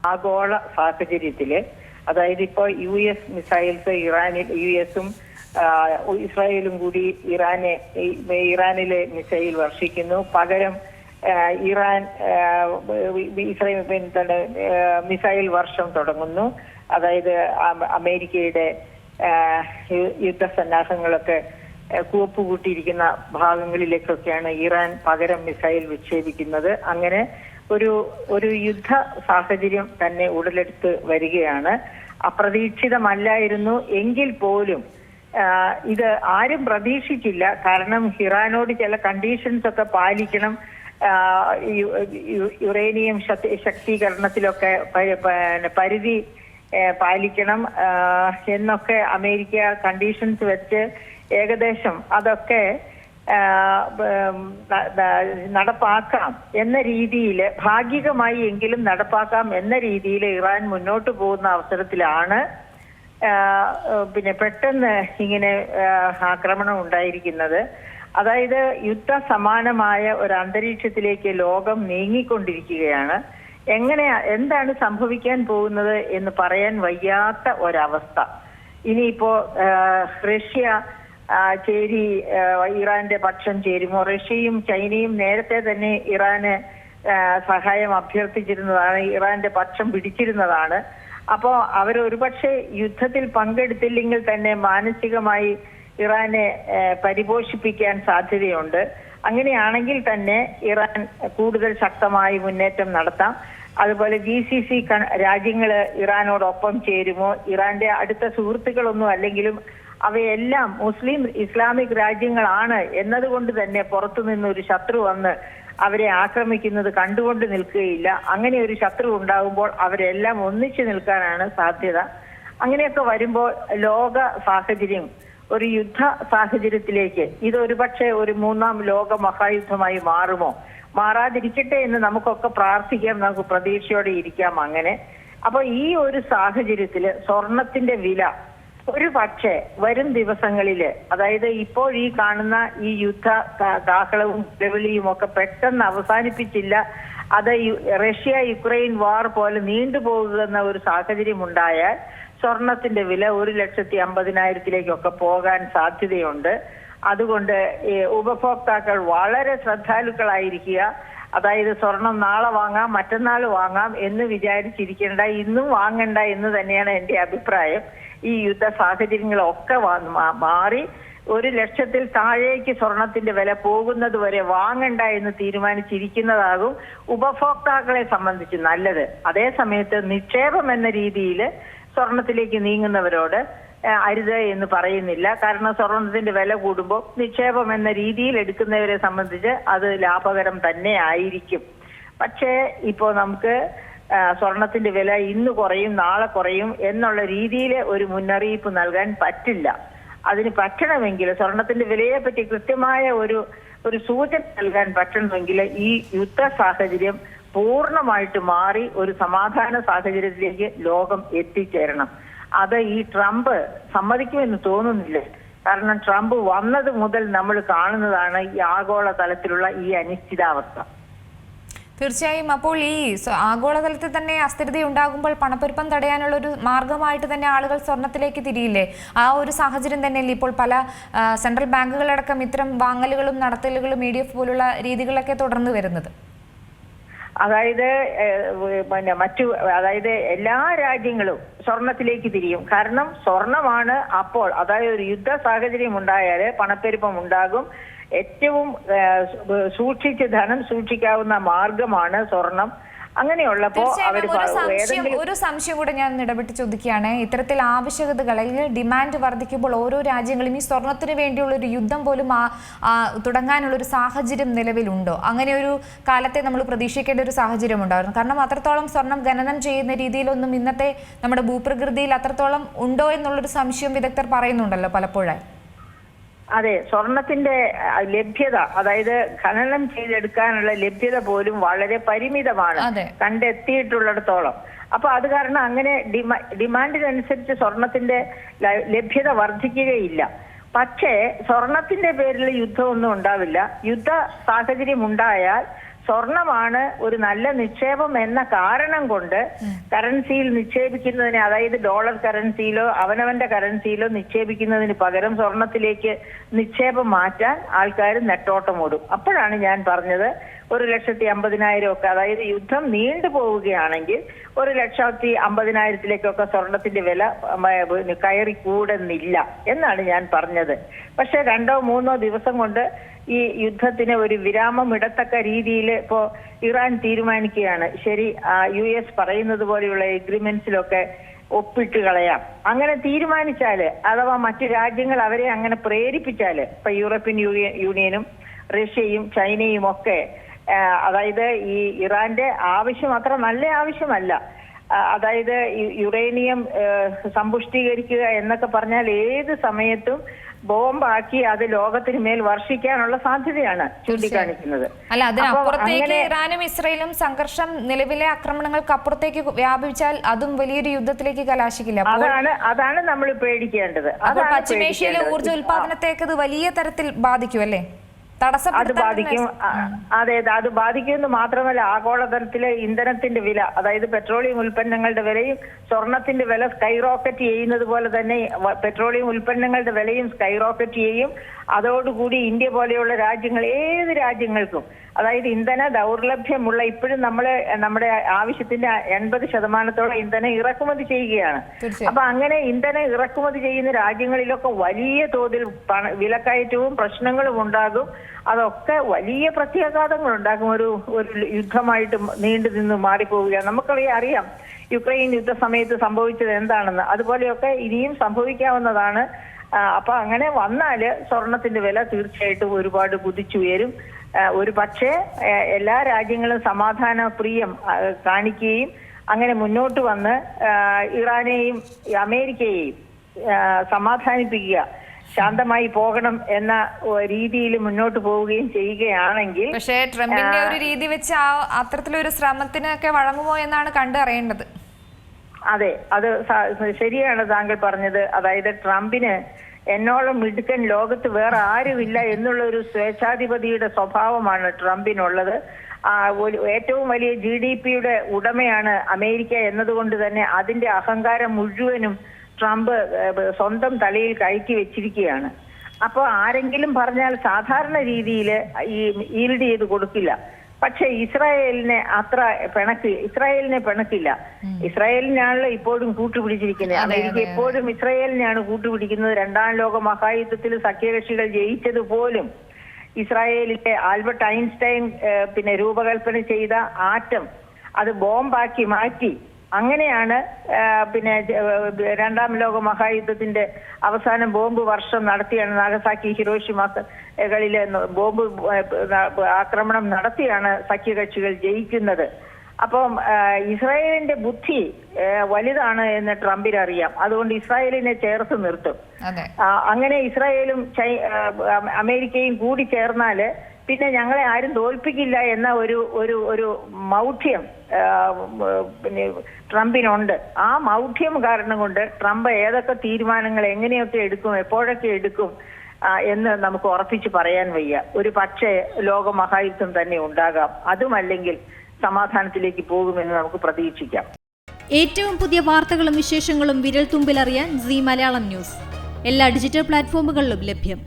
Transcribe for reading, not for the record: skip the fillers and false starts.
ആഗോള സാഹചര്യത്തില്, അതായത് ഇപ്പോൾ US മിസൈൽസ് US-ഉം ഇസ്രായേലും കൂടി ഇറാനിലെ മിസൈൽ വർഷിക്കുന്നു. പകരം ഇറാൻ ഇസ്രായേൽ മിസൈൽ വർഷം തുടങ്ങുന്നു. അതായത് അമേരിക്കയുടെ യുദ്ധസന്നാഹങ്ങളൊക്കെ കൂപ്പുകൂട്ടിയിരിക്കുന്ന ഭാഗങ്ങളിലേക്കൊക്കെയാണ് ഇറാൻ പകരം മിസൈൽ വിക്ഷേപിക്കുന്നത്. അങ്ങനെ ഒരു യുദ്ധ സാഹചര്യം തന്നെ ഉടലെടുത്ത് വരികയാണ്. അപ്രതീക്ഷിതമല്ലായിരുന്നു എങ്കിൽ പോലും ഇത് ആരും പ്രതീക്ഷിച്ചില്ല. കാരണം ഇറാനോട് ചില കണ്ടീഷൻസ് ഒക്കെ പാലിക്കണം, യുറേനിയം ശക്തീകരണത്തിലൊക്കെ പരിധി പാലിക്കണം എന്നൊക്കെ അമേരിക്ക കണ്ടീഷൻസ് വെച്ച് ഏകദേശം അതൊക്കെ നടപ്പാക്കാം എന്ന രീതിയിൽ, ഭാഗികമായി എങ്കിലും നടപ്പാക്കാം എന്ന രീതിയിൽ ഇറാൻ മുന്നോട്ട് പോകുന്ന അവസരത്തിലാണ് പെട്ടെന്ന് ഇങ്ങനെ ആക്രമണം ഉണ്ടായിരിക്കുന്നത്. അതായത് യുദ്ധ സമാനമായ ഒരു അന്തരീക്ഷത്തിലേക്ക് ലോകം നീങ്ങിക്കൊണ്ടിരിക്കുകയാണ്. എന്താണ് സംഭവിക്കാൻ പോകുന്നത് എന്ന് പറയാൻ വയ്യാത്ത ഒരവസ്ഥ. ഇനിയിപ്പോ റഷ്യ ഇറാന്റെ പക്ഷം ചേരുമോ? റഷ്യയും ചൈനയും നേരത്തെ തന്നെ ഇറാന് സഹായം അഭ്യർത്ഥിച്ചിരുന്നതാണ്, ഇറാന്റെ പക്ഷം പിടിച്ചിരുന്നതാണ്. അപ്പോ അവർ ഒരുപക്ഷെ യുദ്ധത്തിൽ പങ്കെടുത്തില്ലെങ്കിൽ തന്നെ മാനസികമായി ഇറാനെ പരിപോഷിപ്പിക്കാൻ സാധ്യതയുണ്ട്. അങ്ങനെയാണെങ്കിൽ തന്നെ ഇറാൻ കൂടുതൽ ശക്തമായി മുന്നേറ്റം നടത്താം. അതുപോലെ GCC രാജ്യങ്ങള് ഇറാനോടൊപ്പം ചേരുമോ? ഇറാന്റെ അടുത്ത സുഹൃത്തുക്കളൊന്നും അല്ലെങ്കിലും അവയെല്ലാം ഇസ്ലാമിക് രാജ്യങ്ങളാണ് എന്നതുകൊണ്ട് തന്നെ പുറത്തു നിന്നൊരു ശത്രു വന്ന് അവരെ ആക്രമിക്കുന്നത് കണ്ടുകൊണ്ട് നിൽക്കുകയില്ല. അങ്ങനെ ഒരു ശത്രു ഉണ്ടാകുമ്പോൾ അവരെല്ലാം ഒന്നിച്ചു നിൽക്കാനാണ് സാധ്യത. അങ്ങനെയൊക്കെ വരുമ്പോൾ ലോക സാഹചര്യം ഒരു യുദ്ധ സാഹചര്യത്തിലേക്ക് ഇതൊരുപക്ഷെ ഒരു മൂന്നാം ലോക മഹായുദ്ധമായി മാറുമോ? മാറാതിരിക്കട്ടെ എന്ന് നമുക്കൊക്കെ പ്രാർത്ഥിക്കാം, നമുക്ക് പ്രതീക്ഷയോടെ ഇരിക്കാം. അങ്ങനെ അപ്പൊ ഈ ഒരു സാഹചര്യത്തില് സ്വർണത്തിന്റെ വില ഒരു പക്ഷേ വരും ദിവസങ്ങളില്, അതായത് ഇപ്പോൾ ഈ കാണുന്ന ഈ യുദ്ധ കാഹളവും നിലവിളിയും ഒക്കെ പെട്ടെന്ന് അവസാനിപ്പിച്ചില്ല, അത് റഷ്യ-യുക്രൈൻ വാർ പോലെ നീണ്ടുപോകുന്ന ഒരു സാഹചര്യം ഉണ്ടായാൽ സ്വർണത്തിന്റെ വില 1,50,000 പോകാൻ സാധ്യതയുണ്ട്. അതുകൊണ്ട് ഉപഭോക്താക്കൾ വളരെ ശ്രദ്ധാലുക്കളായിരിക്കുക. അതായത് സ്വർണം നാളെ വാങ്ങാം, മറ്റന്നാൾ വാങ്ങാം എന്ന് വിചാരിച്ചിരിക്കേണ്ട, ഇന്നും വാങ്ങണ്ട എന്ന് തന്നെയാണ് എൻ്റെ അഭിപ്രായം. ഈ യുദ്ധ സാഹചര്യങ്ങളൊക്കെ മാറി 1,00,000 താഴേക്ക് സ്വർണത്തിന്റെ വില പോകുന്നത് വരെ വാങ്ങണ്ട എന്ന് തീരുമാനിച്ചിരിക്കുന്നതാകും ഉപഭോക്താക്കളെ സംബന്ധിച്ച് നല്ലത്. അതേ സമയത്ത് നിക്ഷേപം എന്ന രീതിയിൽ സ്വർണത്തിലേക്ക് നീങ്ങുന്നവരോട് അരുത് എന്ന് പറയുന്നില്ല. കാരണം സ്വർണത്തിന്റെ വില കൂടുമ്പോൾ നിക്ഷേപം എന്ന രീതിയിൽ എടുക്കുന്നവരെ സംബന്ധിച്ച് അത് ലാഭകരം തന്നെ ആയിരിക്കും. പക്ഷേ ഇപ്പോ നമുക്ക് സ്വർണത്തിന്റെ വില ഇന്ന് കുറയും നാളെ കുറയും എന്നുള്ള രീതിയിൽ ഒരു മുന്നറിയിപ്പ് നൽകാൻ പറ്റില്ല. അതിന് പറ്റണമെങ്കിൽ, സ്വർണത്തിന്റെ വിലയെ പറ്റി കൃത്യമായ ഒരു സൂചന നൽകാൻ പറ്റണമെങ്കിൽ ഈ യുദ്ധ സാഹചര്യം പൂർണ്ണമായിട്ട് മാറി ഒരു സമാധാന സാഹചര്യത്തിലേക്ക് ലോകം എത്തിച്ചേരണം. അത് ഈ ട്രംപ് സമ്മതിക്കുമെന്ന് തോന്നുന്നില്ല. കാരണം ട്രംപ് വന്നത് മുതൽ നമ്മൾ കാണുന്നതാണ് ഈ ആഗോള തലത്തിലുള്ള ഈ അനിശ്ചിതാവസ്ഥ. തീർച്ചയായും. അപ്പോൾ ഈ ആഗോളതലത്തിൽ തന്നെ അസ്ഥിരത ഉണ്ടാകുമ്പോൾ പണപ്പെരുപ്പം തടയാനുള്ള ഒരു മാർഗമായിട്ട് തന്നെ ആളുകൾ സ്വർണത്തിലേക്ക് തിരിയില്ലേ? ആ ഒരു സാഹചര്യം തന്നെയല്ലേ ഇപ്പോൾ പല സെൻട്രൽ ബാങ്കുകളടക്കം ഇത്തരം വാങ്ങലുകളും നടത്തലുകളും EDF പോലുള്ള രീതികളൊക്കെ തുടർന്ന് വരുന്നത്? അതായത് അതായത് എല്ലാ രാജ്യങ്ങളും സ്വർണത്തിലേക്ക് തിരിയും. കാരണം സ്വർണമാണ് അപ്പോൾ, അതായത് ഒരു യുദ്ധ സാഹചര്യം ഉണ്ടായാൽ പണപ്പെരുപ്പം ഉണ്ടാകും. ഏറ്റവും സൂക്ഷിച്ച് ധനം സൂക്ഷിക്കാവുന്ന മാർഗമാണ് സ്വർണം. അങ്ങനെയുള്ളപ്പോ ഒരു സംശയം കൂടെ ഞാൻ ഇടപെട്ട് ചോദിക്കുകയാണ്. ഇത്തരത്തിൽ ആവശ്യകതകൾ അല്ലെങ്കിൽ ഡിമാൻഡ് വർദ്ധിക്കുമ്പോൾ ഓരോ രാജ്യങ്ങളും ഈ സ്വർണത്തിന് വേണ്ടിയുള്ള ഒരു യുദ്ധം പോലും തുടങ്ങാനുള്ള ഒരു സാഹചര്യം നിലവിലുണ്ടോ? അങ്ങനെ ഒരു കാലത്തെ നമ്മൾ പ്രതീക്ഷിക്കേണ്ട ഒരു സാഹചര്യം ഉണ്ടായിരുന്നു. കാരണം അത്രത്തോളം സ്വർണം ഖനനം ചെയ്യുന്ന രീതിയിലൊന്നും ഇന്നത്തെ നമ്മുടെ ഭൂപ്രകൃതിയിൽ അത്രത്തോളം ഉണ്ടോ എന്നുള്ളൊരു സംശയം വിദഗ്ധർ പറയുന്നുണ്ടല്ലോ പലപ്പോഴായി. അതെ, സ്വർണത്തിന്റെ ലഭ്യത, അതായത് ഖനനം ചെയ്തെടുക്കാനുള്ള ലഭ്യത പോലും വളരെ പരിമിതമാണ് കണ്ടെത്തിയിട്ടുള്ളിടത്തോളം. അപ്പൊ അത് കാരണം അങ്ങനെ ഡിമാൻഡിനനുസരിച്ച് സ്വർണത്തിന്റെ ലഭ്യത വർദ്ധിക്കുകയില്ല. പക്ഷേ സ്വർണത്തിന്റെ പേരിൽ യുദ്ധമൊന്നും ഉണ്ടാവില്ല. യുദ്ധ സാഹചര്യം ഉണ്ടായാൽ സ്വർണമാണ് ഒരു നല്ല നിക്ഷേപം എന്ന കാരണം കൊണ്ട് കറൻസിയിൽ നിക്ഷേപിക്കുന്നതിന്, അതായത് ഡോളർ കറൻസിയിലോ അവനവന്റെ കറൻസിയിലോ നിക്ഷേപിക്കുന്നതിന് പകരം സ്വർണത്തിലേക്ക് നിക്ഷേപം മാറ്റാൻ ആൾക്കാർ നെട്ടോട്ടമോടും. അപ്പോഴാണ് ഞാൻ പറഞ്ഞത് 1,50,000 ഒക്കെ, അതായത് യുദ്ധം നീണ്ടു പോവുകയാണെങ്കിൽ 1,50,000 സ്വർണത്തിന്റെ വില കയറി കൂടുന്നില്ല എന്നാണ് ഞാൻ പറഞ്ഞത്. പക്ഷെ 2-3 ദിവസം കൊണ്ട് ഈ യുദ്ധത്തിന് ഒരു വിരാമം ഇടത്തക്ക രീതിയിൽ ഇപ്പോ ഇറാൻ തീരുമാനിക്കുകയാണ്. ശരി, US പറയുന്നത് പോലെയുള്ള എഗ്രിമെന്റ്സിലൊക്കെ ഒപ്പിട്ട് കളയാം. അങ്ങനെ തീരുമാനിച്ചാല്, അഥവാ മറ്റു രാജ്യങ്ങൾ അവരെ അങ്ങനെ പ്രേരിപ്പിച്ചാല്, ഇപ്പൊ യൂറോപ്യൻ യൂണിയനും റഷ്യയും ചൈനയും ഒക്കെ, അതായത് ഈ ഇറാന്റെ ആവശ്യം അത്ര നല്ല ആവശ്യമല്ല. അതായത് യുറേനിയം സമ്പുഷ്ടീകരിക്കുക എന്നൊക്കെ പറഞ്ഞാൽ ഏത് സമയത്തും ബോംബാക്കി അത് ലോകത്തിന് മേൽ വർഷിക്കാനുള്ള സാധ്യതയാണ് ചൂണ്ടിക്കാണിക്കുന്നത്. അല്ല, അതിനപ്പുറത്തേക്ക് ഇറാനും ഇസ്രയേലും സംഘർഷം നിലവിലെ ആക്രമണങ്ങൾക്ക് അപ്പുറത്തേക്ക് വ്യാപിച്ചാൽ അതും വലിയൊരു യുദ്ധത്തിലേക്ക് കലാശിക്കില്ല. അതാണ് നമ്മൾ പേടിക്കേണ്ടത്. പശ്ചിമേഷ്യയിലെ ഊർജ്ജ ഉൽപാദനത്തേക്ക് അത് വലിയ തരത്തിൽ ബാധിക്കും അല്ലേ? അത് ബാധിക്കും. അതെ, അത് ബാധിക്കുമെന്ന് മാത്രമല്ല, ആഗോളതലത്തിലെ ഇന്ധനത്തിന്റെ വില, അതായത് പെട്രോളിയം ഉൽപ്പന്നങ്ങളുടെ വിലയും സ്വർണത്തിന്റെ വില സ്കൈ റോക്കറ്റ് ചെയ്യുന്നത് പോലെ തന്നെ പെട്രോളിയം ഉൽപ്പന്നങ്ങളുടെ വിലയും സ്കൈ റോക്കറ്റ് ചെയ്യും. അതോടുകൂടി ഇന്ത്യ പോലെയുള്ള രാജ്യങ്ങൾ, ഏത് രാജ്യങ്ങൾക്കും, അതായത് ഇന്ധന ദൗർലഭ്യമുള്ള, ഇപ്പോഴും നമ്മുടെ ആവശ്യത്തിന്റെ 80% ഇന്ധനം ഇറക്കുമതി ചെയ്യുകയാണ്. അപ്പൊ അങ്ങനെ ഇന്ധനം ഇറക്കുമതി ചെയ്യുന്ന രാജ്യങ്ങളിലൊക്കെ വലിയ തോതിൽ വിലക്കയറ്റവും പ്രശ്നങ്ങളും ഉണ്ടാകും. അതൊക്കെ വലിയ പ്രത്യാഘാതങ്ങൾ ഉണ്ടാക്കും. ഒരു യുദ്ധമായിട്ട് നീണ്ടു നിന്ന് മാറിപ്പോവുകയാണ്. നമുക്കറിയാം യുക്രൈൻ യുദ്ധ സമയത്ത് സംഭവിച്ചത് എന്താണെന്ന്. അതുപോലെയൊക്കെ ഇനിയും സംഭവിക്കാവുന്നതാണ്. അപ്പൊ അങ്ങനെ വന്നാല് സ്വർണത്തിന്റെ വില തീർച്ചയായിട്ടും ഒരുപാട് കുതിച്ചുയരും. ഒരു പക്ഷേ എല്ലാ രാജ്യങ്ങളും സമാധാന പ്രിയം കാണിക്കുകയും അങ്ങനെ മുന്നോട്ട് വന്ന് ഇറാനെയും അമേരിക്കയെയും സമാധാനിപ്പിക്കുക, ശാന്തമായി പോകണം എന്ന രീതിയിൽ മുന്നോട്ട് പോവുകയും ചെയ്യുകയാണെങ്കിൽ. പക്ഷേ ട്രംപിന്റെ ഒരു രീതി വെച്ച് അത്തരത്തിലൊരു ശ്രമത്തിനൊക്കെ വഴങ്ങുമോ എന്നാണ് കണ്ടറിയേണ്ടത്. അതെ, അത് ശരിയാണ് താങ്കൾ പറഞ്ഞത്. അതായത് ട്രംപിന് എന്നോളം മിടുക്കൻ ലോകത്ത് വേറെ ആരുമില്ല എന്നുള്ള ഒരു സ്വേച്ഛാധിപതിയുടെ സ്വഭാവമാണ് ട്രംപിനുള്ളത്. ഏറ്റവും വലിയ GDPയുടെ ഉടമയാണ് അമേരിക്ക എന്നതുകൊണ്ട് തന്നെ അതിന്റെ അഹങ്കാരം മുഴുവനും ട്രംപ് സ്വന്തം തലയിൽ കയറ്റി വെച്ചിരിക്കുകയാണ്. അപ്പോൾ ആരെങ്കിലും പറഞ്ഞാൽ സാധാരണ രീതിയിൽ ഈൽഡ് ചെയ്ത് കൊടുക്കില്ല. പക്ഷെ ഇസ്രായേലിനെ പിണക്കില്ല. ഇസ്രായേലിനാണല്ലോ ഇപ്പോഴും കൂട്ടുപിടിച്ചിരിക്കുന്നത്. അമേരിക്ക എപ്പോഴും ഇസ്രായേലിനെയാണ് കൂട്ടുപിടിക്കുന്നത്. 2ാം ലോക മഹായുദ്ധത്തിൽ സഖ്യകക്ഷികൾ ജയിച്ചത് പോലും ഇസ്രായേലിലെ ആൽബർട്ട് ഐൻസ്റ്റൈൻ രൂപകൽപ്പന ചെയ്ത ആറ്റം അത് ബോംബാക്കി മാറ്റി. അങ്ങനെയാണ് 2ാം ലോക മഹായുദ്ധത്തിന്റെ അവസാനം ബോംബ് വർഷം നടത്തിയാണ്, നാഗസാക്കി ഹിരോഷിമകളിലെ ബോംബ് ആക്രമണം നടത്തിയാണ് സഖ്യകക്ഷികൾ ജയിക്കുന്നത്. അപ്പം ഇസ്രായേലിന്റെ ബുദ്ധി വലുതാണ് എന്ന് ട്രംപിന് അറിയാം. അതുകൊണ്ട് ഇസ്രായേലിനെ ചേർത്ത് നിർത്തും. അങ്ങനെ ഇസ്രായേലും അമേരിക്കയും കൂടി ചേർന്നാല് പിന്നെ ഞങ്ങളെ ആരും തോൽപ്പിക്കില്ല എന്ന ഒരു മൗഢ്യം ട്രംപിനുണ്ട്. ആ മൗഢ്യം കാരണം കൊണ്ട് ട്രംപ് ഏതൊക്കെ തീരുമാനങ്ങൾ എങ്ങനെയൊക്കെ എടുക്കും, എപ്പോഴൊക്കെ എടുക്കും എന്ന് നമുക്ക് ഉറപ്പിച്ച് പറയാൻ വയ്യ. ഒരു പക്ഷേ ലോക മഹായുദ്ധം തന്നെ ഉണ്ടാകാം. അതുമല്ലെങ്കിൽ സമാധാനത്തിലേക്ക് പോകുമെന്ന് നമുക്ക് പ്രതീക്ഷിക്കാം. ഏറ്റവും പുതിയ വാർത്തകളും വിശേഷങ്ങളും വിരൽ തുമ്പിലറിയാൻ സീ മലയാളം ന്യൂസ് എല്ലാ ഡിജിറ്റൽ പ്ലാറ്റ്ഫോമുകളിലും ലഭ്യം.